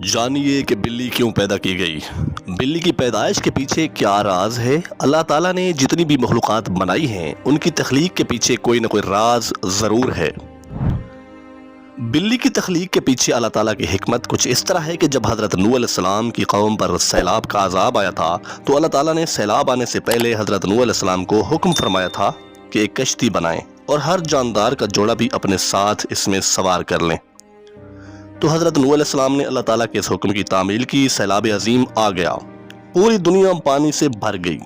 جانیے کہ بلی کیوں پیدا کی گئی۔ بلی کی پیدائش کے پیچھے کیا راز ہے؟ اللہ تعالیٰ نے جتنی بھی مخلوقات بنائی ہیں ان کی تخلیق کے پیچھے کوئی نہ کوئی راز ضرور ہے۔ بلی کی تخلیق کے پیچھے اللہ تعالیٰ کی حکمت کچھ اس طرح ہے کہ جب حضرت نوح علیہ السلام کی قوم پر سیلاب کا عذاب آیا تھا تو اللہ تعالیٰ نے سیلاب آنے سے پہلے حضرت نوح علیہ السلام کو حکم فرمایا تھا کہ ایک کشتی بنائیں اور ہر جاندار کا جوڑا بھی اپنے ساتھ اس میں سوار کر لیں۔ تو حضرت نوح علیہ السلام نے اللہ تعالیٰ کے اس حکم کی تعمیل کی، سیلاب عظیم آ گیا، پوری دنیا پانی سے بھر گئی۔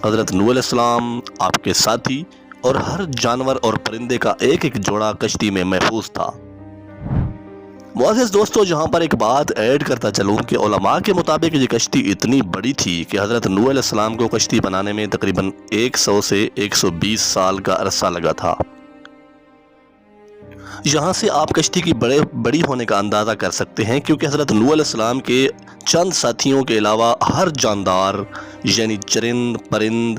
حضرت نوح علیہ السلام، آپ کے ساتھی اور ہر جانور اور پرندے کا ایک ایک جوڑا کشتی میں محفوظ تھا۔ معزز دوستو، جہاں پر ایک بات ایڈ کرتا چلوں کہ علماء کے مطابق یہ کشتی اتنی بڑی تھی کہ حضرت نوح علیہ السلام کو کشتی بنانے میں تقریباً 100 سے 120 سال کا عرصہ لگا تھا۔ یہاں سے آپ کشتی کی بڑی ہونے کا اندازہ کر سکتے ہیں، کیونکہ حضرت نوح علیہ السلام کے چند ساتھیوں کے علاوہ ہر جاندار یعنی چرند پرند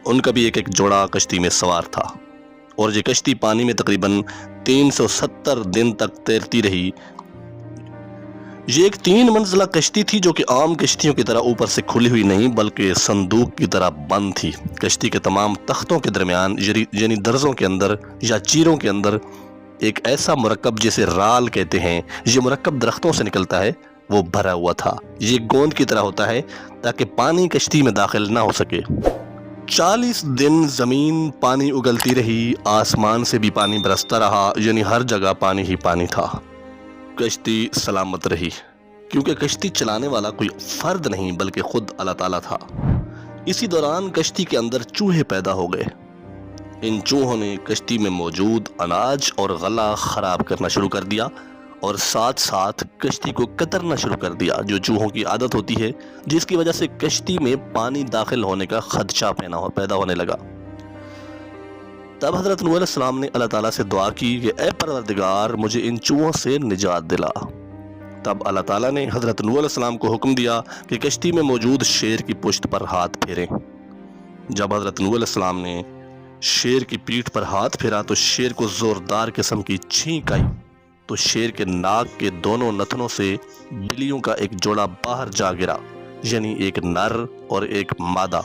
ان کا بھی ایک ایک جوڑا کشتی میں سوار تھا، اور یہ کشتی پانی میں تقریباً 370 دن تک تیرتی رہی۔ یہ ایک 3 منزلہ کشتی تھی جو کہ عام کشتیوں کی طرح اوپر سے کھلی ہوئی نہیں بلکہ صندوق کی طرح بند تھی۔ کشتی کے تمام تختوں کے درمیان یعنی درزوں کے اندر یا چیروں کے اندر ایک ایسا مرکب جسے رال کہتے ہیں، یہ مرکب درختوں سے نکلتا ہے، وہ بھرا ہوا تھا۔ یہ گوند کی طرح ہوتا ہے تاکہ پانی کشتی میں داخل نہ ہو سکے۔ 40 دن زمین پانی اگلتی رہی، آسمان سے بھی پانی برستا رہا، یعنی ہر جگہ پانی ہی پانی تھا۔ کشتی سلامت رہی، کیونکہ کشتی چلانے والا کوئی فرد نہیں بلکہ خود اللہ تعالیٰ تھا۔ اسی دوران کشتی کے اندر چوہے پیدا ہو گئے۔ ان چوہوں نے کشتی میں موجود اناج اور غلہ خراب کرنا شروع کر دیا اور ساتھ ساتھ کشتی کو کترنا شروع کر دیا، جو چوہوں کی عادت ہوتی ہے، جس کی وجہ سے کشتی میں پانی داخل ہونے کا خدشہ پیدا ہونے لگا۔ تب حضرت نوح علیہ السلام نے اللہ تعالیٰ سے دعا کی کہ اے پروردگار، مجھے ان چوہوں سے نجات دلا۔ تب اللہ تعالیٰ نے حضرت نوح علیہ السلام کو حکم دیا کہ کشتی میں موجود شیر کی پشت پر ہاتھ پھیریں۔ جب حضرت نوح علیہ السلام نے شیر کی پیٹھ پر ہاتھ پھیرا تو شیر کو زوردار قسم کی چھینک آئی، تو شیر کے ناک کے دونوں نتنوں سے بلیوں کا ایک جوڑا باہر جا گرا، یعنی ایک نر اور ایک مادہ،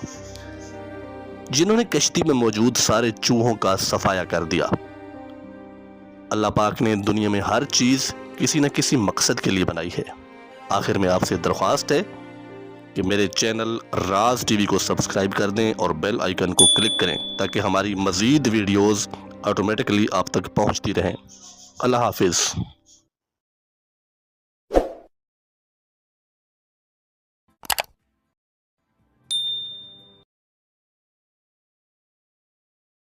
جنہوں نے کشتی میں موجود سارے چوہوں کا صفایا کر دیا۔ اللہ پاک نے دنیا میں ہر چیز کسی نہ کسی مقصد کے لیے بنائی ہے۔ آخر میں آپ سے درخواست ہے کہ میرے چینل راز ٹی وی کو سبسکرائب کر دیں اور بیل آئیکن کو کلک کریں تاکہ ہماری مزید ویڈیوز آٹومیٹکلی آپ تک پہنچتی رہیں۔ اللہ حافظ۔